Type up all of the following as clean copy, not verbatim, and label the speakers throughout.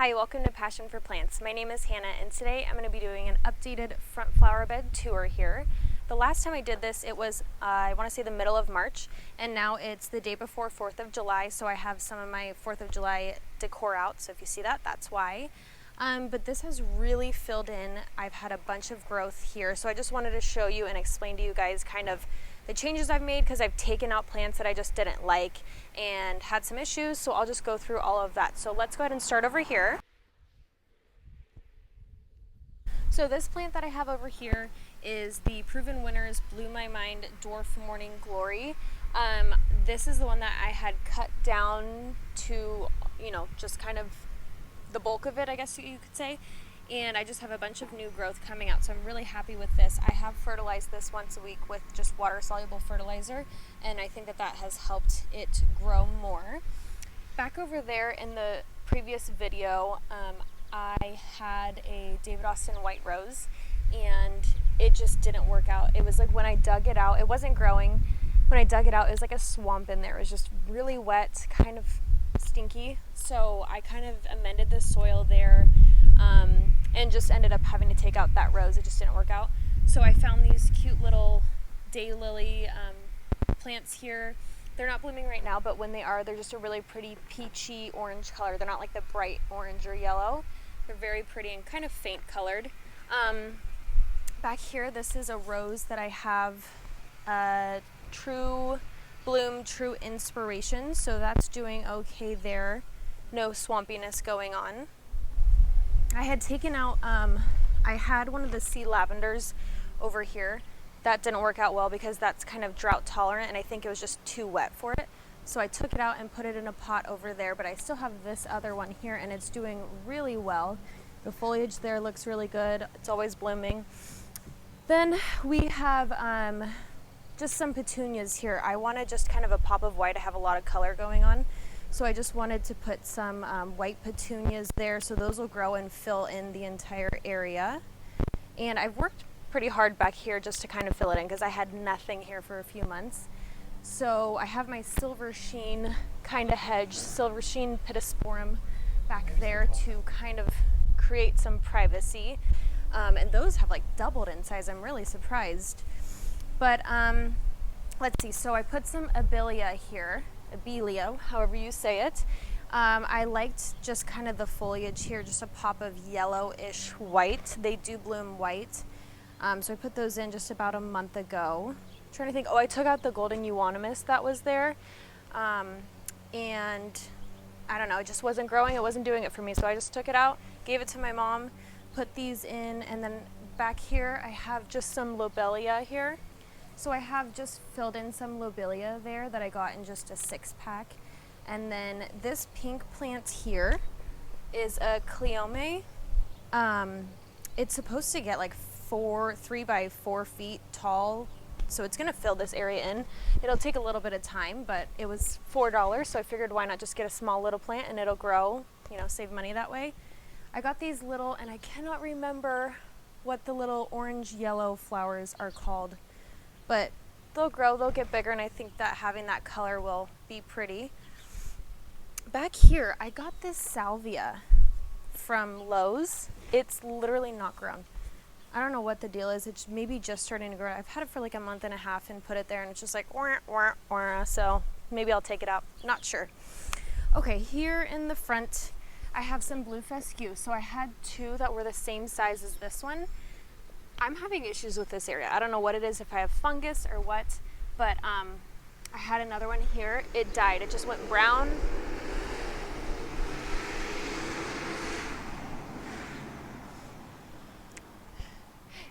Speaker 1: Hi, welcome to Passion for Plants. My name is Hannah, and today I'm going to be doing an updated front flower bed tour here. The last time I did this, it was, I want to say the middle of March, and now it's the day before 4th of July, so I have some of my 4th of July decor out, so if you see that, that's why. But this has really filled in. I've had a bunch of growth here, so I just wanted to show you and explain to you guys kind of the changes I've made, because I've taken out plants that I just didn't like and had some issues, so I'll just go through all of that. So let's go ahead and start over here. So this plant that I have over here is the Proven Winners Blew My Mind Dwarf Morning Glory. This is the one that I had cut down to, just kind of the bulk of it, I guess you could say. And I just have a bunch of new growth coming out, so I'm really happy with this. I have fertilized this once a week with just water-soluble fertilizer, and I think that that has helped it grow more. Back over there in the previous video, I had a David Austin white rose, and it just didn't work out. It was like when I dug it out, it wasn't growing. When I dug it out, it was like a swamp in there. It was just really wet, kind of stinky. So I kind of amended the soil there, and just ended up having to take out that rose. It just didn't work out. So I found these cute little daylily plants here. They're not blooming right now, but when they are, they're just a really pretty peachy orange color. They're not like the bright orange or yellow. They're very pretty and kind of faint colored. Back here, this is a rose that I have True Bloom, True Inspiration. So that's doing okay there. No swampiness going on. I had taken out, I had one of the sea lavenders over here. That didn't work out well because that's kind of drought tolerant, and I think it was just too wet for it. So I took it out and put it in a pot over there, but I still have this other one here, and it's doing really well. The foliage there looks really good. It's always blooming. Then we have just some petunias here. I wanted just kind of a pop of white. I have a lot of color going on. So I just wanted to put some white petunias there, so those will grow and fill in the entire area. And I've worked pretty hard back here just to kind of fill it in because I had nothing here for a few months. So I have my silver sheen kind of hedge, silver sheen pittosporum back there to kind of create some privacy. And those have like doubled in size. I'm really surprised. But let's see, so I put some abelia here. Abelio, however you say it. I liked just kind of the foliage here, just a pop of yellowish white. They do bloom white. So I put those in just about a month ago. I'm trying to think, I took out the golden euonymus that was there. And I don't know, it just wasn't growing, it wasn't doing it for me. So I just took it out, gave it to my mom, put these in, and then back here I have just some lobelia here. So I have just filled in some lobelia there that I got in just a 6-pack. And then this pink plant here is a cleome. It's supposed to get like 3 by 4 feet tall. So it's gonna fill this area in. It'll take a little bit of time, but it was $4. So I figured why not just get a small little plant and it'll grow, save money that way. I got these little, and I cannot remember what the little orange yellow flowers are called. But they'll grow, they'll get bigger, and I think that having that color will be pretty. Back here, I got this salvia from Lowe's. It's literally not grown. I don't know what the deal is. It's maybe just starting to grow. I've had it for like a month and a half and put it there, and it's just like, wah, wah, wah. So maybe I'll take it out. Not sure. Okay, here in the front, I have some blue fescue. So I had 2 that were the same size as this one. I'm having issues with this area. I don't know what it is, if I have fungus or what, but I had another one here. It died. It just went brown.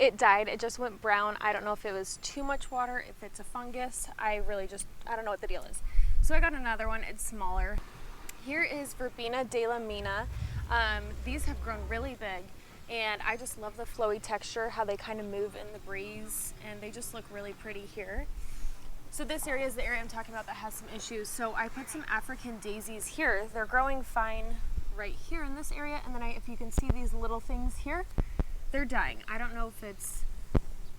Speaker 1: It died. It just went brown. I don't know if it was too much water, if it's a fungus. I don't know what the deal is. So I got another one. It's smaller. Here is Verbena de la Mina. These have grown really big. And I just love the flowy texture, how they kind of move in the breeze, and they just look really pretty here. So this area is the area I'm talking about that has some issues. So I put some African daisies here. They're growing fine right here in this area, and then if you can see these little things here, they're dying. I don't know if it's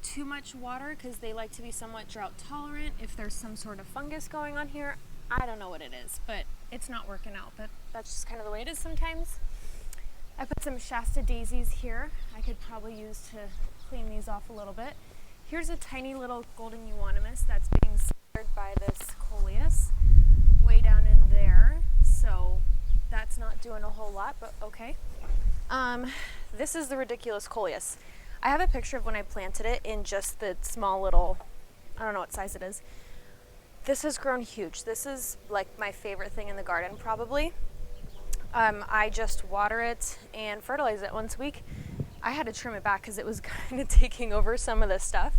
Speaker 1: too much water because they like to be somewhat drought tolerant, if there's some sort of fungus going on here. I don't know what it is, but it's not working out, but that's just kind of the way it is sometimes. I put some Shasta daisies here. I could probably use to clean these off a little bit. Here's a tiny little golden euonymus that's being scared by this coleus way down in there. So that's not doing a whole lot, but okay. This is the ridiculous coleus. I have a picture of when I planted it in just the small little, I don't know what size it is. This has grown huge. This is like my favorite thing in the garden probably. I just water it and fertilize it once a week. I had to trim it back because it was kind of taking over some of the stuff.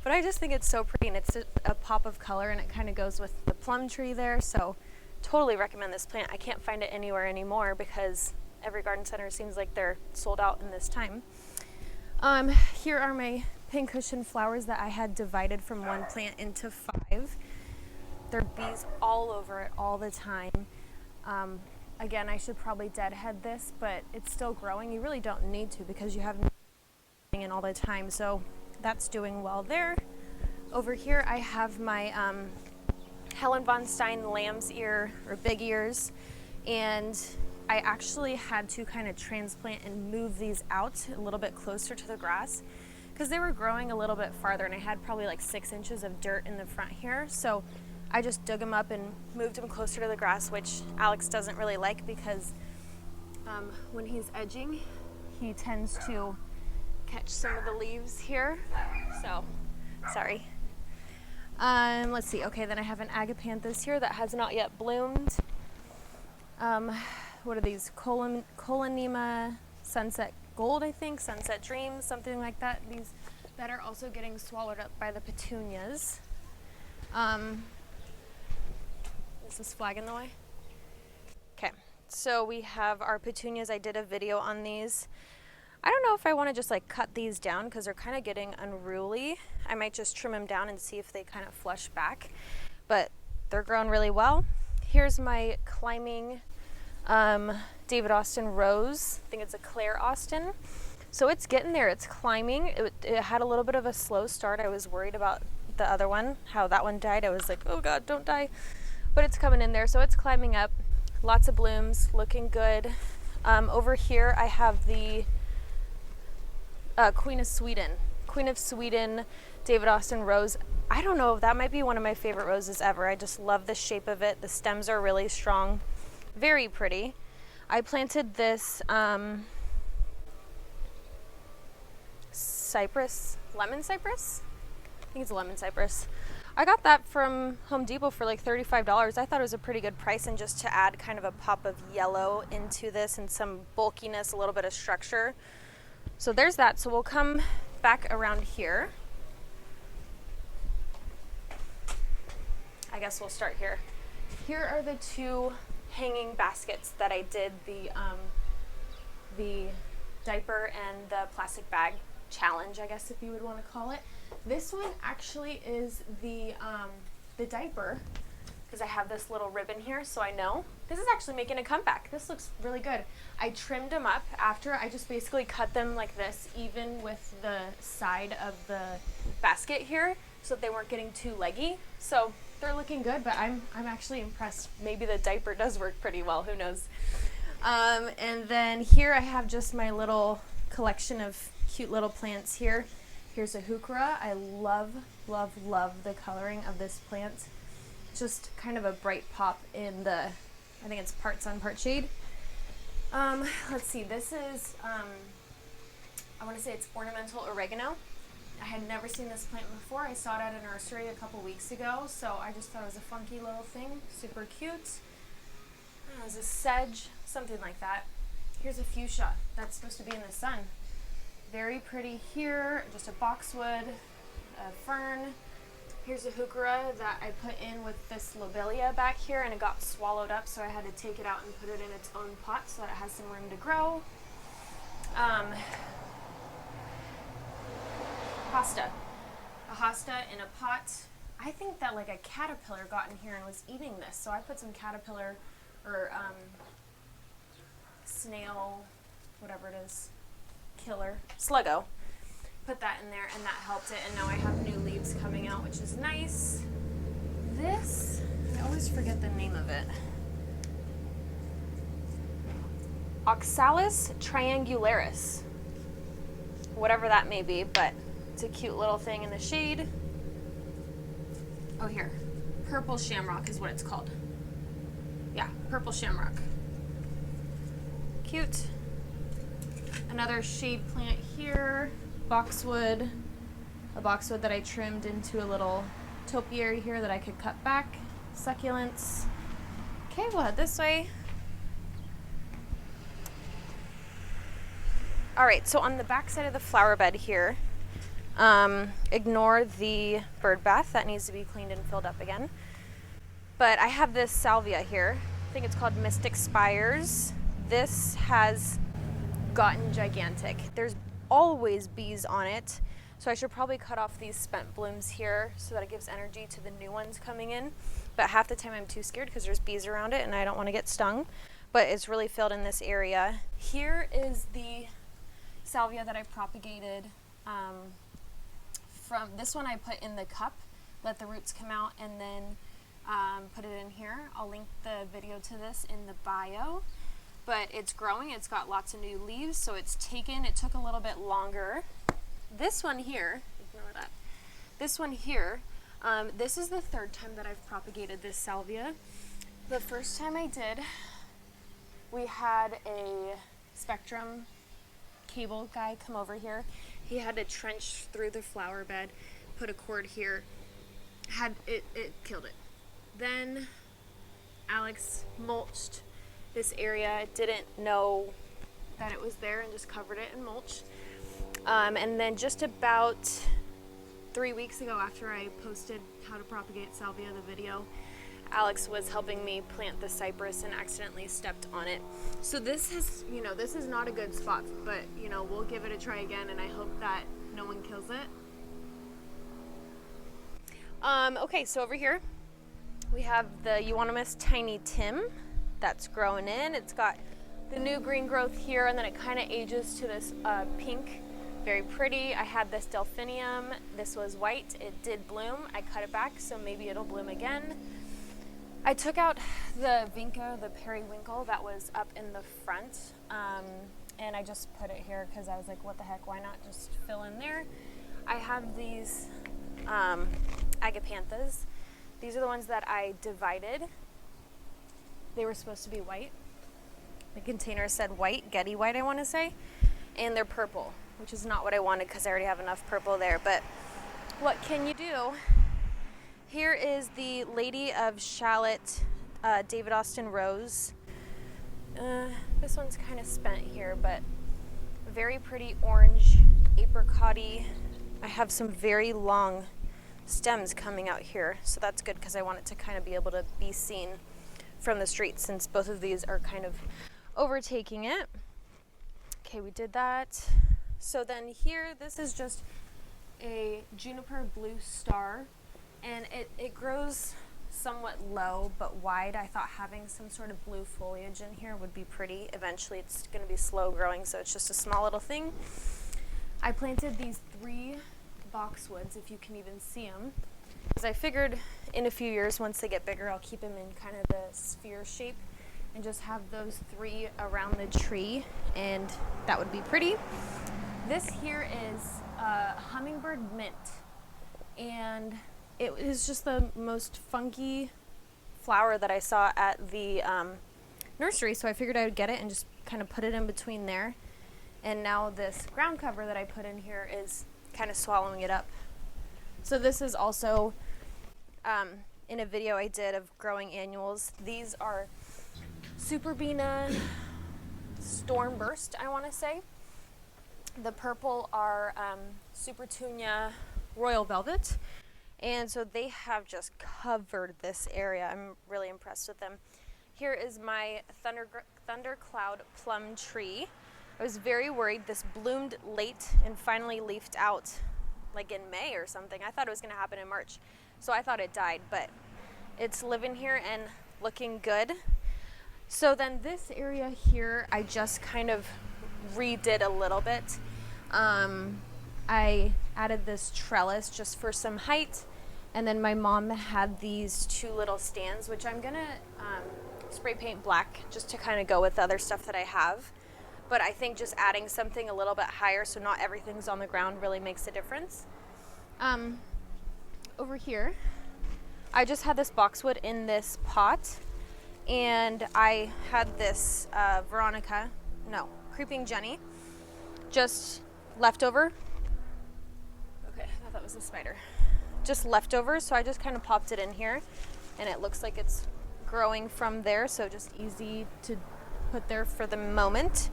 Speaker 1: But I just think it's so pretty, and it's a pop of color, and it kind of goes with the plum tree there. So totally recommend this plant. I can't find it anywhere anymore because every garden center seems like they're sold out in this time. Here are my pincushion flowers that I had divided from one plant into 5. There are bees all over it all the time. Again, I should probably deadhead this, but it's still growing. You really don't need to because you have in all the time. So that's doing well there. Over here I have my Helen von Stein lamb's ear or big ears, and I actually had to kind of transplant and move these out a little bit closer to the grass because they were growing a little bit farther, and I had probably like 6 inches of dirt in the front here. So I just dug them up and moved them closer to the grass, which Alex doesn't really like because when he's edging, he tends to catch some of the leaves here. So, sorry. Let's see. Okay, then I have an agapanthus here that has not yet bloomed. What are these? Colanema Sunset Gold, I think. Sunset Dreams, something like that. These that are also getting swallowed up by the petunias. Is this flag in the way? Okay, so we have our petunias. I did a video on these. I don't know if I want to just like cut these down because they're kind of getting unruly. I might just trim them down and see if they kind of flush back, but they're growing really well. Here's my climbing David Austin rose. I think it's a Claire Austin. So it's getting there. It's climbing. It had a little bit of a slow start. I was worried about the other one, how that one died. I was like, oh God, don't die. But it's coming in there. So it's climbing up. Lots of blooms, looking good. Over here I have the Queen of Sweden David Austin rose. I don't know, that might be one of my favorite roses ever. I just love the shape of it. The stems are really strong, very pretty. I planted this lemon cypress. I think it's a lemon cypress. I got that from Home Depot for like $35. I thought it was a pretty good price, and just to add kind of a pop of yellow into this and some bulkiness, a little bit of structure. So there's that. So we'll come back around here. I guess we'll start here. Here are the 2 hanging baskets that I did the diaper and the plastic bag challenge, I guess if you would want to call it. This one actually is the diaper, because I have this little ribbon here, so I know. This is actually making a comeback. This looks really good. I trimmed them up after. I just basically cut them like this, even with the side of the basket here, so that they weren't getting too leggy. So they're looking good, but I'm actually impressed. Maybe the diaper does work pretty well, who knows. And then here I have just my little collection of cute little plants here. Here's a heuchera. I love, love, love the coloring of this plant. Just kind of a bright pop in the, I think it's part sun, part shade. Let's see, this is, I want to say it's ornamental oregano. I had never seen this plant before. I saw it at a nursery a couple weeks ago, so I just thought it was a funky little thing. Super cute. There's a sedge, something like that. Here's a fuchsia that's supposed to be in the sun. Very pretty here. Just a boxwood, a fern. Here's a heuchera that I put in with this lobelia back here, and it got swallowed up, so I had to take it out and put it in its own pot so that it has some room to grow. A hosta in a pot. I think that like a caterpillar got in here and was eating this, so I put some caterpillar or snail, whatever it is, killer, sluggo. Put that in there, and that helped it, and now I have new leaves coming out, which is nice. This, I always forget the name of it. Oxalis triangularis, whatever that may be, but it's a cute little thing in the shade. Oh, here, purple shamrock is what it's called. Yeah, purple shamrock. Cute. Another shade plant here, boxwood, a boxwood that I trimmed into a little topiary here that I could cut back. Succulents. Okay, we'll head this way. All right, so on the back side of the flower bed here, ignore the bird bath. That needs to be cleaned and filled up again. But I have this salvia here. I think it's called Mystic Spires. This has gotten gigantic. There's always bees on it, so I should probably cut off these spent blooms here so that it gives energy to the new ones coming in. But half the time I'm too scared because there's bees around it and I don't want to get stung. But it's really filled in this area. Here is the salvia that I propagated. From this one I put in the cup, let the roots come out, and then put it in here. I'll link the video to this in the bio. But it's growing, it's got lots of new leaves, so it took a little bit longer. This one here, ignore that. This one here, this is the third time that I've propagated this salvia. The first time I did, we had a Spectrum cable guy come over here. He had to trench through the flower bed, put a cord here, it killed it. Then Alex mulched this area, didn't know that it was there and just covered it in mulch. And then just about 3 weeks ago, after I posted how to propagate salvia, the video, Alex was helping me plant the cypress and accidentally stepped on it. So this is, this is not a good spot, but we'll give it a try again, and I hope that no one kills it. Okay, so over here we have the euonymus Tiny Tim that's growing in. It's got the new green growth here, and then it kind of ages to this pink, very pretty. I had this delphinium. This was white. It did bloom. I cut it back, so maybe it'll bloom again. I took out the vinca, the periwinkle that was up in the front, and I just put it here because I was like, what the heck, why not just fill in there? I have these agapanthus. These are the ones that I divided. They were supposed to be white. The container said white, Getty white, I want to say, and they're purple, which is not what I wanted because I already have enough purple there. But what can you do? Here is the Lady of Shallot David Austin Rose. This one's kind of spent here, but very pretty orange, apricot-y. I have some very long stems coming out here, so that's good because I want it to kind of be able to be seen from the street, since both of these are kind of overtaking it. Okay, we did that. So then here, this is just a juniper blue star, and it grows somewhat low but wide. I thought having some sort of blue foliage in here would be pretty. Eventually it's going to be slow growing, so it's just a small little thing. I planted these 3 boxwoods, if you can even see them, because I figured in a few years, once they get bigger, I'll keep them in kind of the sphere shape and just have those 3 around the tree, and that would be pretty. This here is hummingbird mint, and it is just the most funky flower that I saw at the nursery, so I figured I would get it and just kind of put it in between there. And now this ground cover that I put in here is kind of swallowing it up. So this is also in a video I did of growing annuals. These are Superbina Stormburst, I want to say. The purple are Supertunia Royal Velvet. And so they have just covered this area. I'm really impressed with them. Here is my Thundercloud plum tree. I was very worried. This bloomed late and finally leafed out like in May or something. I thought it was going to happen in March. So I thought it died, but it's living here and looking good. So then this area here, I just kind of redid a little bit. I added this trellis just for some height, and then my mom had these 2 little stands, which I'm gonna spray paint black just to kind of go with the other stuff that I have. but I think just adding something a little bit higher so not everything's on the ground really makes a difference. Over here, I just had this boxwood in this pot, and I had this creeping Jenny, just leftover. Okay, I thought that was a spider. Just leftovers, so I just kind of popped it in here, and it looks like it's growing from there, so just easy to put there for the moment.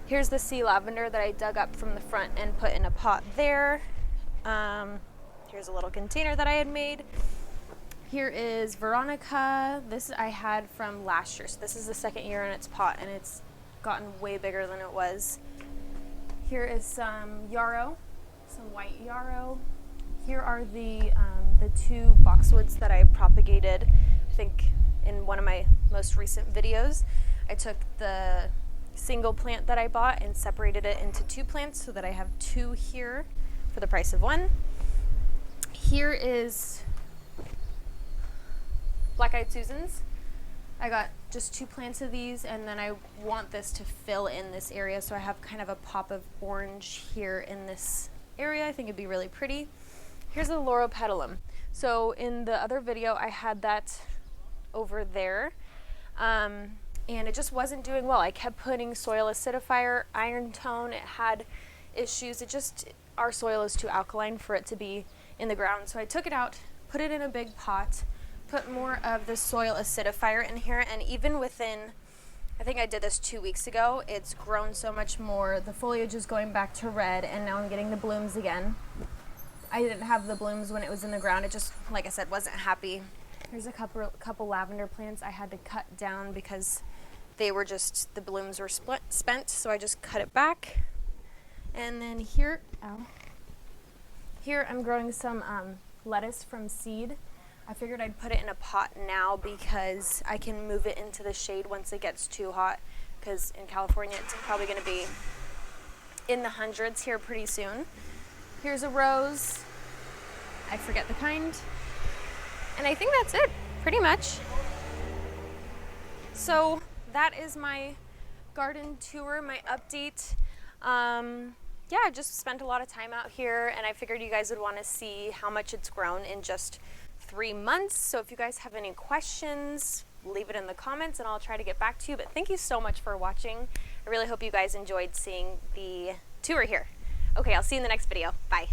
Speaker 1: Here's the sea lavender that I dug up from the front and put in a pot there. Here's a little container that I had made. Here is Veronica. This I had from last year, so this is the second year in its pot, and it's gotten way bigger than it was. Here is some yarrow, some white yarrow. Here are the 2 boxwoods that I propagated, I think in one of my most recent videos. I took the single plant that I bought and separated it into 2 plants so that I have 2 here for the price of 1. Here is black-eyed Susans. I got just 2 plants of these, and then I want this to fill in this area, so I have kind of a pop of orange here in this area. I think it'd be really pretty. Here's a Loropetalum. So in the other video, I had that over there, and it just wasn't doing well. I kept putting soil acidifier, iron tone. It had issues. Our soil is too alkaline for it to be in the ground. So I took it out, put it in a big pot, put more of the soil acidifier in here, and even within, I think I did this 2 weeks ago, it's grown so much more. The foliage is going back to red, and now I'm getting the blooms again. I didn't have the blooms when it was in the ground. It just, like I said, wasn't happy. Here's a couple lavender plants I had to cut down because they were just, the blooms were spent, so I just cut it back. And then here I'm growing some lettuce from seed. I figured I'd put it in a pot now because I can move it into the shade once it gets too hot, because in California it's probably going to be in the hundreds here pretty soon. Here's a rose. I forget the kind. And I think that's it, pretty much. So that is my garden tour, my update. Yeah, I just spent a lot of time out here, and I figured you guys would want to see how much it's grown in just 3 months. So if you guys have any questions, leave it in the comments and I'll try to get back to you. But thank you so much for watching. I really hope you guys enjoyed seeing the tour here. Okay, I'll see you in the next video. Bye.